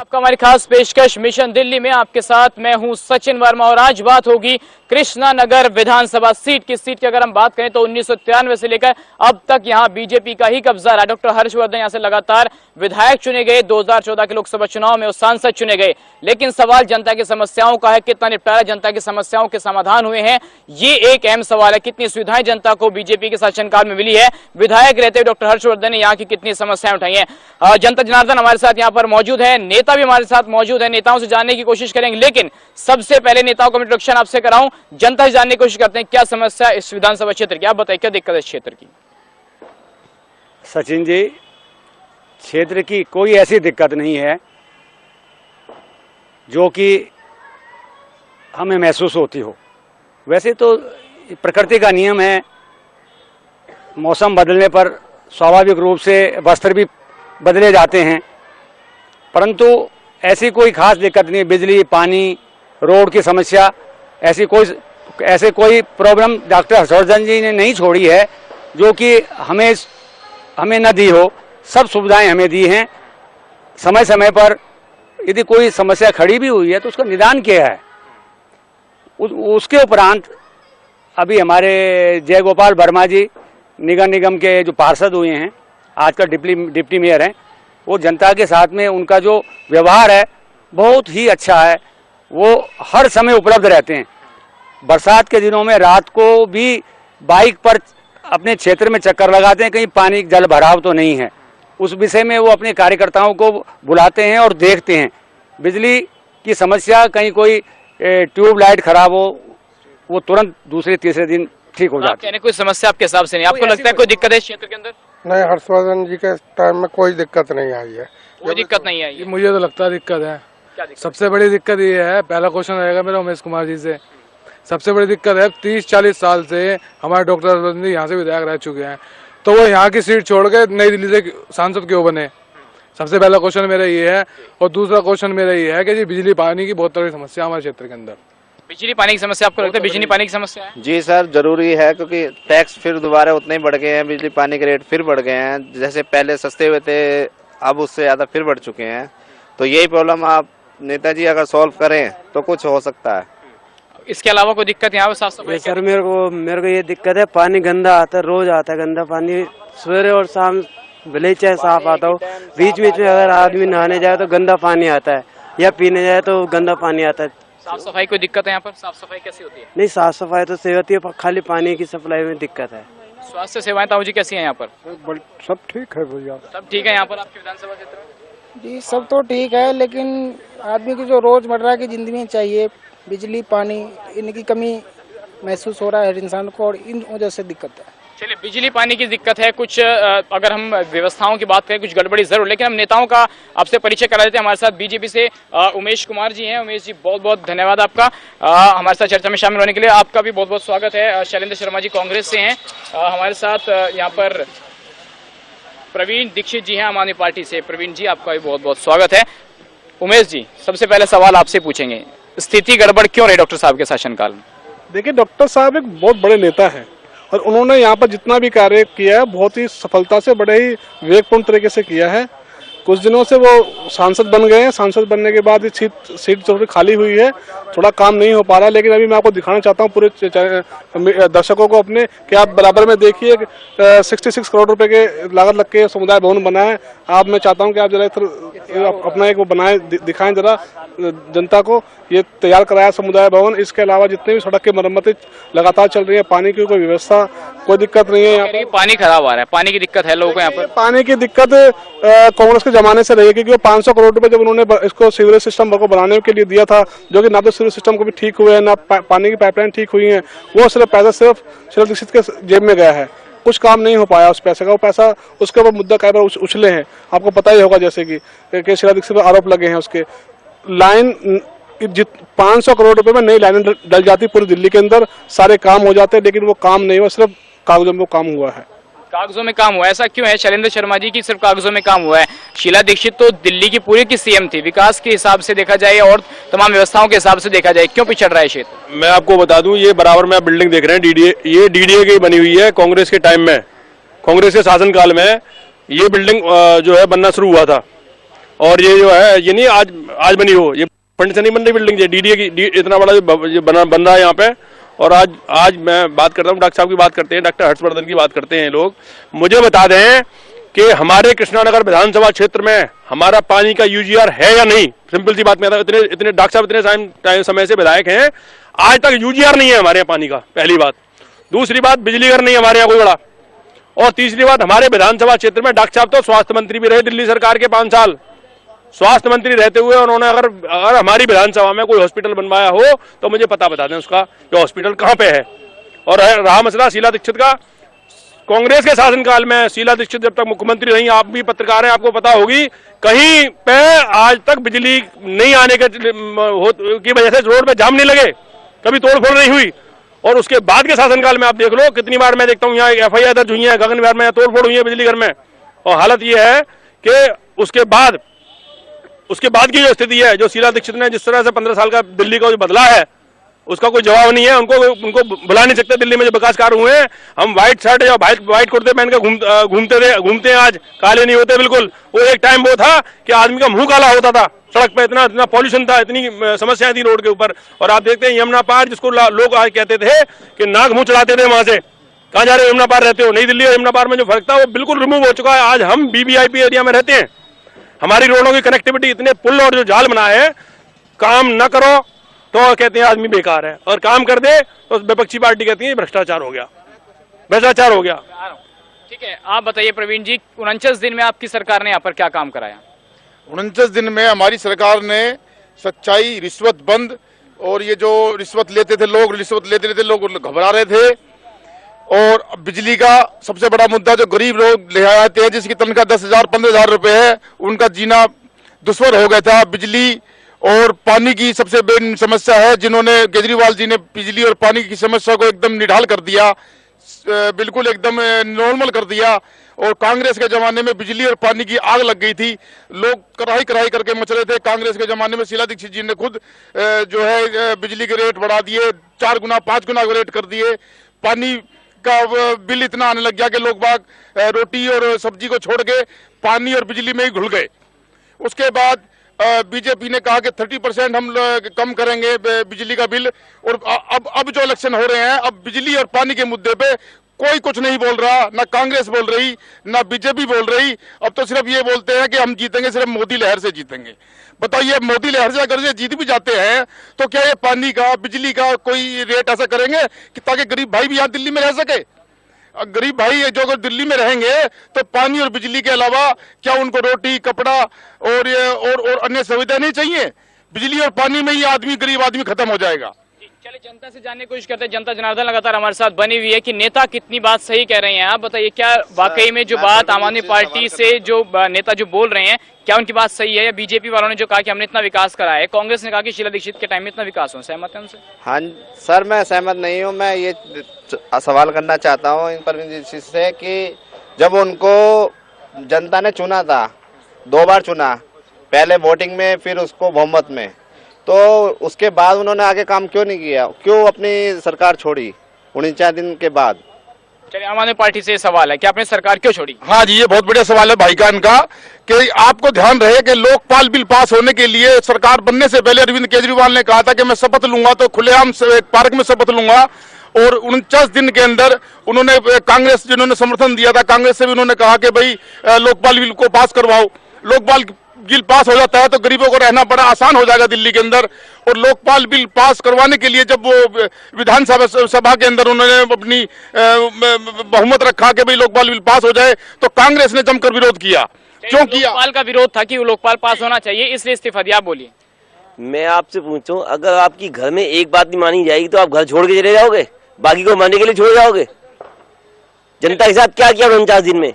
आपका हमारी खास पेशकश मिशन दिल्ली में आपके साथ मैं हूं सचिन वर्मा और आज बात होगी कृष्णा नगर विधानसभा सीट की। सीट की अगर हम बात करें तो 1993 से लेकर अब तक यहां बीजेपी का ही कब्जा रहा। डॉक्टर हर्षवर्धन यहां से लगातार विधायक चुने गए, 2014 के लोकसभा चुनाव में वो सांसद चुने गए, लेकिन सवाल जनता की समस्याओं का है, कितना निपटारा जनता की समस्याओं के समाधान हुए हैं, ये एक अहम सवाल है। कितनी सुविधाएं जनता को बीजेपी के शासनकाल में मिली है, विधायक रहते हुए डॉक्टर हर्षवर्धन ने यहाँ की कितनी समस्याएं उठाई हैं। जनता जनार्दन हमारे साथ यहाँ पर मौजूद है, नेता भी हमारे साथ मौजूद है, नेताओं से जानने की कोशिश करेंगे, लेकिन सबसे पहले नेताओं का इंट्रोडक्शन आपसे कराऊं, जनता से जानने की कोशिश करते हैं क्या समस्या इस विधानसभा क्षेत्र की। आप बताइए क्या दिक्कत है इस क्षेत्र की। सचिन जी, क्षेत्र की कोई ऐसी दिक्कत नहीं है जो कि हमें महसूस होती हो। वैसे तो प्रकृति का नियम है, मौसम बदलने पर स्वाभाविक रूप से वस्त्र भी बदले जाते हैं, परंतु ऐसी कोई खास दिक्कत नहीं। बिजली, पानी, रोड की समस्या, ऐसे कोई प्रॉब्लम डॉक्टर हर्षवर्धन जी ने नहीं छोड़ी है जो कि हमें न दी हो। सब सुविधाएं हमें दी हैं। समय समय पर यदि कोई समस्या खड़ी भी हुई है तो उसका निदान किया है। उसके उपरांत अभी हमारे जय गोपाल वर्मा जी निगर निगम के जो पार्षद हुए हैं, आजकल डिप्टी मेयर हैं, वो जनता के साथ में उनका जो व्यवहार है बहुत ही अच्छा है। वो हर समय उपलब्ध रहते हैं। बरसात के दिनों में रात को भी बाइक पर अपने क्षेत्र में चक्कर लगाते हैं, कहीं पानी जल भराव तो नहीं है। उस विषय में वो अपने कार्यकर्ताओं को बुलाते हैं और देखते हैं। बिजली की समस्या, कहीं कोई ट्यूबलाइट खराब हो, वो तुरंत दूसरे तीसरे दिन ठीक हो जाती है। कोई समस्या आपके हिसाब से नहीं, आपको लगता है कोई दिक्कत है इस क्षेत्र के अंदर? नहीं, हर्षवर्धन जी के टाइम में कोई दिक्कत नहीं आई है। कोई दिक्कत नहीं आई? मुझे तो लगता है दिक्कत है। सबसे बड़ी दिक्कत ये है, पहला क्वेश्चन रहेगा मेरा उमेश कुमार जी से। सबसे बड़ी दिक्कत है 30-40 साल से हमारे डॉक्टर हर्षवर्धन जी यहाँ से विधायक रह चुके हैं, तो वो यहाँ की सीट छोड़ के नई दिल्ली से सांसद क्यों बने? सबसे पहला क्वेश्चन मेरा ये है। और दूसरा क्वेश्चन मेरा ये है कि जी बिजली पानी की बहुत बड़ी समस्या हमारे क्षेत्र के अंदर। बिजली पानी की समस्या आपको लगता है बिजली पानी की समस्या है? जी सर, जरूरी है, क्योंकि टैक्स फिर दोबारा उतने ही बढ़ गए हैं, बिजली पानी के रेट फिर बढ़ गए हैं। जैसे पहले सस्ते हुए थे, अब उससे ज़्यादा फिर बढ़ चुके हैं। तो यही प्रॉब्लम आप नेताजी अगर सॉल्व करें तो कुछ हो सकता है। इसके अलावा कोई दिक्कत यहाँ पे साफ सफाई? सर मेरे को ये दिक्कत है, पानी गंदा आता है, रोज आता है गंदा पानी, सवेरे और शाम भले चाहे साफ आता हो, बीच बीच में अगर आदमी नहाने जाए तो गंदा पानी आता है, या पीने जाए तो गंदा पानी आता है। साफ सफाई कोई दिक्कत है यहाँ पर? साफ सफाई कैसी होती है? नहीं, साफ सफाई तो सही होती है, खाली पानी की सप्लाई में दिक्कत है। स्वास्थ्य सेवाएं ताऊ जी कैसी है यहाँ पर? सब ठीक है भैया, सब ठीक है यहाँ पर आपके विधानसभा क्षेत्र में? जी सब तो ठीक है, लेकिन आदमी की जो रोजमर्रा की जिंदगी में चाहिए, बिजली पानी, इनकी कमी महसूस हो रहा है हर इंसान को, और इन वजह से दिक्कत है। चलिए, बिजली पानी की दिक्कत है, कुछ अगर हम व्यवस्थाओं की बात करें कुछ गड़बड़ी जरूर, लेकिन हम नेताओं का आपसे परिचय करा देते हैं। हमारे साथ बीजेपी से उमेश कुमार जी हैं। उमेश जी, बहुत बहुत धन्यवाद आपका हमारे साथ चर्चा में शामिल होने के लिए। आपका भी बहुत बहुत स्वागत है। शैलेंद्र शर्मा जी कांग्रेस से हैं हमारे साथ। यहाँ पर प्रवीण दीक्षित जी हैं आम आदमी पार्टी से। प्रवीण जी, आपका भी बहुत बहुत स्वागत है। उमेश जी, सबसे पहले सवाल आपसे पूछेंगे, स्थिति गड़बड़ क्यों रही डॉक्टर साहब के शासनकाल में? देखिए, डॉक्टर साहब एक बहुत बड़े नेता हैं और उन्होंने यहाँ पर जितना भी कार्य किया है बहुत ही सफलता से, बड़े ही विवेकपूर्ण तरीके से किया है। कुछ दिनों से वो सांसद बन गए हैं। सांसद बनने के बाद सीट थोड़ी खाली हुई है, थोड़ा काम नहीं हो पा रहा है। लेकिन अभी मैं आपको दिखाना चाहता हूँ पूरे दर्शकों को अपने, कि आप बराबर में देखिए 66 करोड़ रुपए के लागत लग के समुदाय भवन बना है। आप, मैं चाहता हूँ कि आप जरा अपना एक वो बनाए, दिखाएं जरा जनता को। ये तैयार कराया समुदाय भवन। इसके अलावा जितने भी सड़क की मरम्मतें लगातार चल रही है, पानी की कोई व्यवस्था, कोई दिक्कत नहीं है। यहाँ पर पानी खराब आ रहा है, पानी की दिक्कत है लोगों को यहाँ पर? पानी की दिक्कत कांग्रेस के जमाने से रही है, क्योंकि 500 करोड़ रुपए जब उन्होंने इसको सीवरेज सिस्टम को बनाने के लिए दिया था, जो कि ना तो सीवरेज सिस्टम को भी ठीक हुए हैं, ना पानी की पाइपलाइन ठीक हुई है, वो सिर्फ पैसा सिर्फ शीला दीक्षित के जेब में गया है। कुछ काम नहीं हो पाया उस पैसे का। वो पैसा, उसके ऊपर मुद्दा कई बार उछले हैं, आपको पता ही होगा, जैसे कि शीला दीक्षित पर आरोप लगे हैं। उसके लाइन 500 करोड़ रुपए में नई लाइनें डल जाती पूरी दिल्ली के अंदर, सारे काम हो जाते, लेकिन वो काम नहीं हुआ, सिर्फ कागजों में वो काम हुआ है। कागजों में काम हुआ, ऐसा क्यों है शैलेंद्र शर्मा जी की सिर्फ कागजों में काम हुआ है? शीला दीक्षित तो दिल्ली की पूरी की सीएम थी। विकास के हिसाब से देखा जाए और तमाम व्यवस्थाओं के हिसाब से देखा जाए, क्यों पिछड़ रहा है क्षेत्र? मैं आपको बता दूं, ये बराबर में आप बिल्डिंग देख रहे हैं, डीडीए, ये डीडीए की बनी हुई है कांग्रेस के टाइम में, कांग्रेस के शासनकाल में ये बिल्डिंग जो है बनना शुरू हुआ था। और ये जो है ये नहीं आज बनी हो, ये फंड से नहीं बन रही बिल्डिंग, ये डीडीए की इतना बड़ा जो बन रहा है यहाँ पे। और आज मैं बात करता हूँ, डॉक्टर साहब की बात करते हैं, डॉक्टर हर्षवर्धन की बात करते हैं लोग। मुझे बता दें कि हमारे कृष्णानगर विधानसभा क्षेत्र में हमारा पानी का यूजीआर है या नहीं। सिंपल सी बात में इतने डॉक्टर साहब इतने समय से विधायक हैं, आज तक यूजीआर नहीं है हमारे यहाँ पानी का, पहली बात। दूसरी बात, बिजली घर नहीं है हमारे यहाँ कोई बड़ा। और तीसरी बात, हमारे विधानसभा क्षेत्र में डॉक्टर साहब तो स्वास्थ्य मंत्री भी रहे दिल्ली सरकार के 5 साल। स्वास्थ्य मंत्री रहते हुए उन्होंने अगर हमारी विधानसभा में कोई हॉस्पिटल बनवाया हो तो मुझे पता बता दें उसका, जो हॉस्पिटल कहाँ पे है। और रहा मसला शीला दीक्षित का, कांग्रेस के शासनकाल में शीला दीक्षित जब तक मुख्यमंत्री रही, आप भी पत्रकार हैं, आपको पता होगी, कहीं पे आज तक बिजली नहीं आने की वजह से रोड पे जाम नहीं लगे, कभी तोड़फोड़ नहीं हुई। और उसके बाद के शासनकाल में आप देख लो, कितनी बार मैं देखता हूँ यहाँ FIR दर्ज हुई है, गगन विहार में तोड़फोड़ हुई है बिजली घर में। और हालत ये है कि उसके बाद की जो स्थिति है, जो शीला दीक्षित ने जिस तरह से 15 साल का दिल्ली का जो बदला है, उसका कोई जवाब नहीं है। उनको बुला नहीं सकते। दिल्ली में जो विकास कार्य हुए हैं, हम व्हाइट शर्ट या व्हाइट कुर्ते पहन के घूमते हैं, आज काले नहीं होते बिल्कुल। वो एक टाइम वो था कि आदमी का मुंह काला होता था, सड़क पे इतना पॉल्यूशन था, इतनी समस्याएं थी रोड के ऊपर। और आप देखते हैं यमुना पार, जिसको लोग आज कहते थे कि नाक मुंह चढ़ाते थे, वहां से कहाँ जा रहे हो, यमुना पार रहते हो। नई दिल्ली और यमुना पार में जो फर्क था वो बिल्कुल रिमूव हो चुका है। आज हम BBIP एरिया में रहते हैं, हमारी रोडों की कनेक्टिविटी, इतने पुल और जो जाल बनाए हैं, काम न करो तो कहते हैं आदमी बेकार है, और काम कर दे तो विपक्षी पार्टी कहती है भ्रष्टाचार हो गया, भ्रष्टाचार हो गया। ठीक है, आप बताइए प्रवीण जी, 49 दिन में आपकी सरकार ने यहाँ पर क्या काम कराया? 49 दिन में हमारी सरकार ने सच्चाई, रिश्वत बंद, और ये जो रिश्वत लेते थे लोग, रिश्वत लेते लोग घबरा रहे थे। और बिजली का सबसे बड़ा मुद्दा, जो गरीब लोग ले आते हैं, जिसकी तनख्वाह 10,000 15,000 रुपए है, उनका जीना दुश्वार हो गया था। बिजली और पानी की सबसे बड़ी समस्या है, जिन्होंने केजरीवाल जी ने बिजली और पानी की समस्या को एकदम निढाल कर दिया, बिल्कुल एकदम नॉर्मल कर दिया। और कांग्रेस के जमाने में बिजली और पानी की आग लग गई थी, लोग कराही करके मच रहे थे। कांग्रेस के जमाने में शीला दीक्षित जी ने खुद जो है बिजली के रेट बढ़ा दिए, 4 गुना 5 गुना रेट कर दिए। पानी का बिल इतना आने लग गया कि लोग बाग रोटी और सब्जी को छोड़ के पानी और बिजली में ही घुल गए। उसके बाद बीजेपी ने कहा कि 30% हम कम करेंगे बिजली का बिल। और अब जो इलेक्शन हो रहे हैं, अब बिजली और पानी के मुद्दे पे कोई कुछ नहीं बोल रहा, ना कांग्रेस बोल रही, ना बीजेपी बोल रही। अब तो सिर्फ ये बोलते हैं कि हम जीतेंगे, सिर्फ मोदी लहर से जीतेंगे। बताइए, मोदी लहर से अगर ये जीत भी जाते हैं तो क्या ये पानी का, बिजली का कोई रेट ऐसा करेंगे कि ताकि गरीब भाई भी यहाँ दिल्ली में रह सके? गरीब भाई जो अगर दिल्ली में रहेंगे तो पानी और बिजली के अलावा क्या उनको रोटी, कपड़ा और अन्य सुविधा नहीं चाहिए? बिजली और पानी में ही आदमी, गरीब आदमी खत्म हो जाएगा। चलिए, जनता से जानने की कोशिश करते हैं। जनता जनार्दन लगातार हमारे साथ बनी हुई है कि नेता कितनी बात सही कह रहे हैं। आप बताइए, क्या वाकई में जो बात आम आदमी पार्टी से जो नेता जो बोल रहे हैं, क्या उनकी बात सही है? या बीजेपी वालों ने जो कहा कि हमने इतना विकास करा है, कांग्रेस ने कहा कि शीला दीक्षित के टाइम में इतना विकास हो, सहमत है उनसे? हाँ सर, मैं सहमत नहीं हूँ। मैं ये सवाल करना चाहता हूँ इन परवीन जी से कि जब उनको जनता ने चुना था, 2 बार चुना, पहले वोटिंग में, फिर उसको बहुमत में, तो उसके बाद उन्होंने आगे काम क्यों नहीं किया? क्यों अपनी सरकार छोड़ी 49 दिन के बाद? चलिए, आम आदमी पार्टी से सवाल है कि आपने सरकार क्यों छोड़ी? हाँ जी, ये बहुत बढ़िया सवाल है भाई का इनका, कि आपको ध्यान रहे कि लोकपाल बिल पास होने के लिए सरकार बनने से पहले अरविंद केजरीवाल ने कहा था कि मैं शपथ लूंगा तो खुलेआम पार्क में शपथ लूंगा। और 49 दिन के अंदर उन्होंने, कांग्रेस जिन्होंने समर्थन दिया था, कांग्रेस से भी उन्होंने कहा कि भाई लोकपाल बिल को पास करवाओ। लोकपाल बिल पास हो जाता है तो गरीबों को रहना बड़ा आसान हो जाएगा दिल्ली के अंदर। और लोकपाल बिल पास करवाने के लिए जब वो विधानसभा के अंदर उन्होंने अपनी बहुमत रखा कि भाई लोकपाल बिल पास हो जाए, तो कांग्रेस ने जमकर विरोध किया। क्यों किया? लोकपाल का विरोध था कि वो लोकपाल पास होना चाहिए, इसलिए इस्तीफा दिया। बोलिए। मैं आपसे पूछूं, अगर आपकी घर में एक बात नहीं मानी जाएगी तो आप घर छोड़ के चले जाओगे, बाकी को मानने के लिए छोड़ जाओगे? जनता के साथ क्या किया 49 दिन में?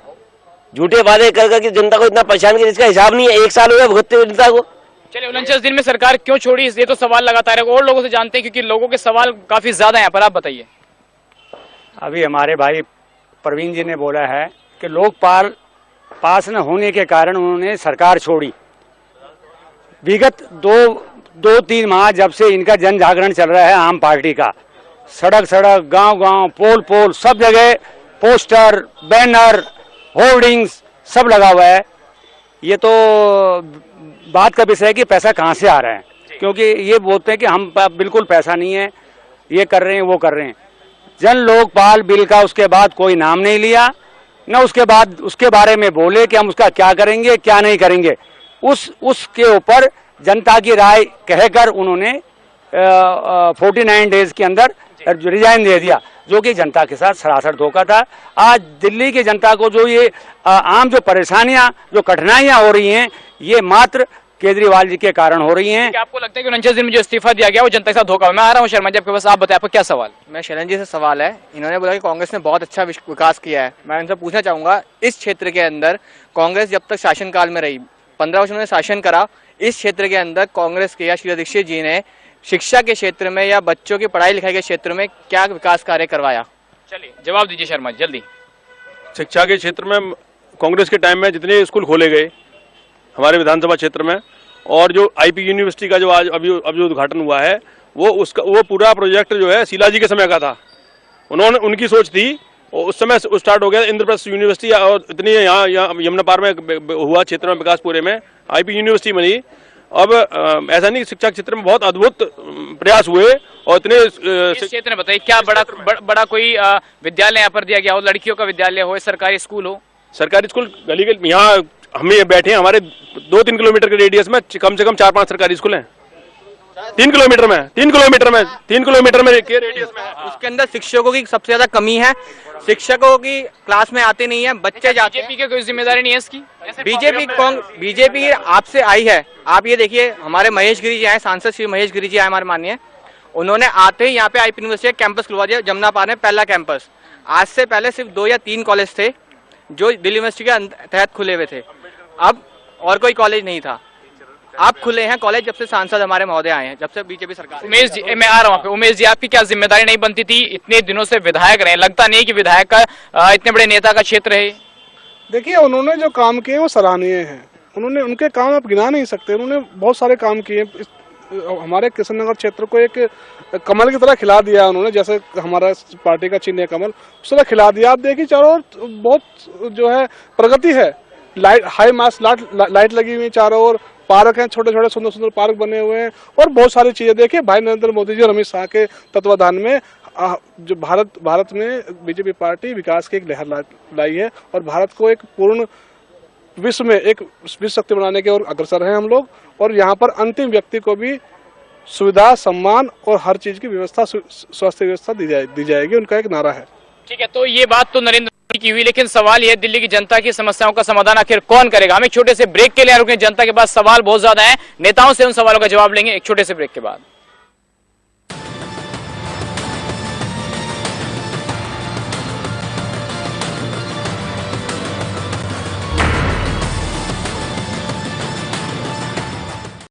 झूठे वादे कर करके जनता को इतना परेशान किया जिसका हिसाब नहीं है। 1 साल हो गया भुगतते हुए जनता को। चलिए, 49 दिन में सरकार क्यों छोड़ी, ये तो सवाल लगातार है। और लोगों से जानते हैं, क्योंकि लोगों के सवाल काफी ज्यादा है यहाँ पर। आप बताइए। अभी हमारे भाई प्रवीण जी ने बोला है कि लोकपाल पास न होने के कारण उन्होंने सरकार छोड़ी। विगत 2-3 माह जब से इनका जन जागरण चल रहा है आम पार्टी का, सड़क सड़क, गांव-गांव, पोल सब जगह पोस्टर, बैनर, होर्डिंग्स सब लगा हुआ है। ये तो बात का विषय है कि पैसा कहाँ से आ रहा है, क्योंकि ये बोलते हैं कि हम बिल्कुल पैसा नहीं है, ये कर रहे हैं वो कर रहे हैं। जन लोकपाल बिल का उसके बाद कोई नाम नहीं लिया, न उसके बाद उसके बारे में बोले कि हम उसका क्या करेंगे क्या नहीं करेंगे। उसके ऊपर जनता की राय कहकर उन्होंने 49 डेज के अंदर रिजाइन दे दिया, जो कि जनता के साथ सरासर धोखा था। आज दिल्ली की जनता को जो ये आम जो परेशानियां जो कठिनाइयां हो रही हैं, ये मात्र केजरीवाल जी के कारण हो रही हैं। आपको लगता है कि 49 दिन में जो इस्तीफा दिया गया वो जनता के साथ धोखा? मैं आ रहा हूँ शर्मा जी आपके पास, आप बताएं आपका क्या सवाल? मैं शरण जी से सवाल है, इन्होंने बोला कि कांग्रेस ने बहुत अच्छा विकास किया है। मैं इनसे पूछना चाहूंगा, इस क्षेत्र के अंदर कांग्रेस जब तक शासनकाल में रही, 15 वर्ष उन्होंने शासन करा, इस क्षेत्र के अंदर कांग्रेस के या शीला दीक्षित जी ने शिक्षा के क्षेत्र में या बच्चों की पढ़ाई लिखाई के क्षेत्र में क्या विकास कार्य करवाया? चलिए जवाब दीजिए शर्मा जी जल्दी। शिक्षा के क्षेत्र में कांग्रेस के टाइम में जितने स्कूल खोले गए हमारे विधानसभा क्षेत्र में, और जो आईपी यूनिवर्सिटी का जो आज अभी जो उद्घाटन हुआ है, वो पूरा प्रोजेक्ट जो है शीला जी के समय का था। उन्होंने उनकी सोच थी और उस समय स्टार्ट हो गया इंद्रप्रस्थ यूनिवर्सिटी, और इतनी यहाँ यमुना पार में हुआ क्षेत्र में विकास, पूरे में आईपी यूनिवर्सिटी बनी। अब ऐसा नहीं, शिक्षा क्षेत्र में बहुत अद्भुत प्रयास हुए और इतने इस क्षेत्र में बताइए क्या बड़ा कोई विद्यालय यहाँ पर दिया गया हो, लड़कियों का विद्यालय हो, सरकारी स्कूल हो? सरकारी स्कूल गली गली यहाँ हम बैठे हैं, हमारे 2-3 किलोमीटर के रेडियस में कम से कम 4-5 सरकारी स्कूल हैं। 3 किलोमीटर में के रेडियस में है। उसके अंदर शिक्षकों की सबसे ज्यादा कमी है, शिक्षकों की क्लास में आते नहीं है, बच्चे जाते हैं। बीजेपी की कोई जिम्मेदारी नहीं है इसकी? बीजेपी आपसे आई है। आप ये देखिए, हमारे महेश गिरी जी आए, सांसद श्री महेश गिरी जी आए हमारे माननीय, उन्होंने आते ही यहाँ पे आईपी यूनिवर्सिटी कैंपस खुलवा दिया, जमुना पार में पहला कैंपस। आज से पहले सिर्फ 2 या 3 कॉलेज थे जो दिल्ली यूनिवर्सिटी के तहत खुले हुए थे, अब और कोई कॉलेज नहीं था। आप खुले हैं कॉलेज जब से सांसद हमारे महोदय आए हैं, जब से बीजेपी सरकार। उमेश जी, मैं आ रहा हूँ। उमेश जी, आपकी क्या जिम्मेदारी नहीं बनती थी? इतने दिनों से विधायक रहे, लगता नहीं कि विधायक का इतने बड़े नेता का क्षेत्र है। देखिए, उन्होंने जो काम किए वो सराहनीय हैं। उनके काम आप गिना नहीं सकते, उन्होंने बहुत सारे काम किए। हमारे कृष्णनगर क्षेत्र को एक कमल की तरह खिला दिया उन्होंने, जैसे हमारा पार्टी का चिन्ह है कमल, उस तरह खिला दिया। आप देखिए चारों ओर बहुत जो है प्रगति है, लाइट हाई मास लाइट लगी हुई चारों ओर, पार्क हैं, छोटे छोटे सुंदर सुंदर पार्क बने हुए हैं, और बहुत सारी चीजें। देखिए भाई नरेंद्र मोदी जी और अमित शाह के तत्वाधान में जो भारत में बीजेपी पार्टी विकास की एक लहर लाई है, और भारत को एक पूर्ण विश्व में एक विश्व शक्ति बनाने के और अग्रसर हैं हम लोग। और यहाँ पर अंतिम व्यक्ति को भी सुविधा, सम्मान और हर चीज की व्यवस्था, स्वास्थ्य व्यवस्था दी जाएगी, उनका एक नारा है। ठीक है, तो ये बात तो नरेंद्र मोदी की हुई, लेकिन सवाल ये दिल्ली की जनता की समस्याओं का समाधान आखिर कौन करेगा? हम एक छोटे से ब्रेक के लिए रुके, जनता के पास सवाल बहुत ज्यादा है, नेताओं से उन सवालों का जवाब लेंगे एक छोटे से ब्रेक के बाद।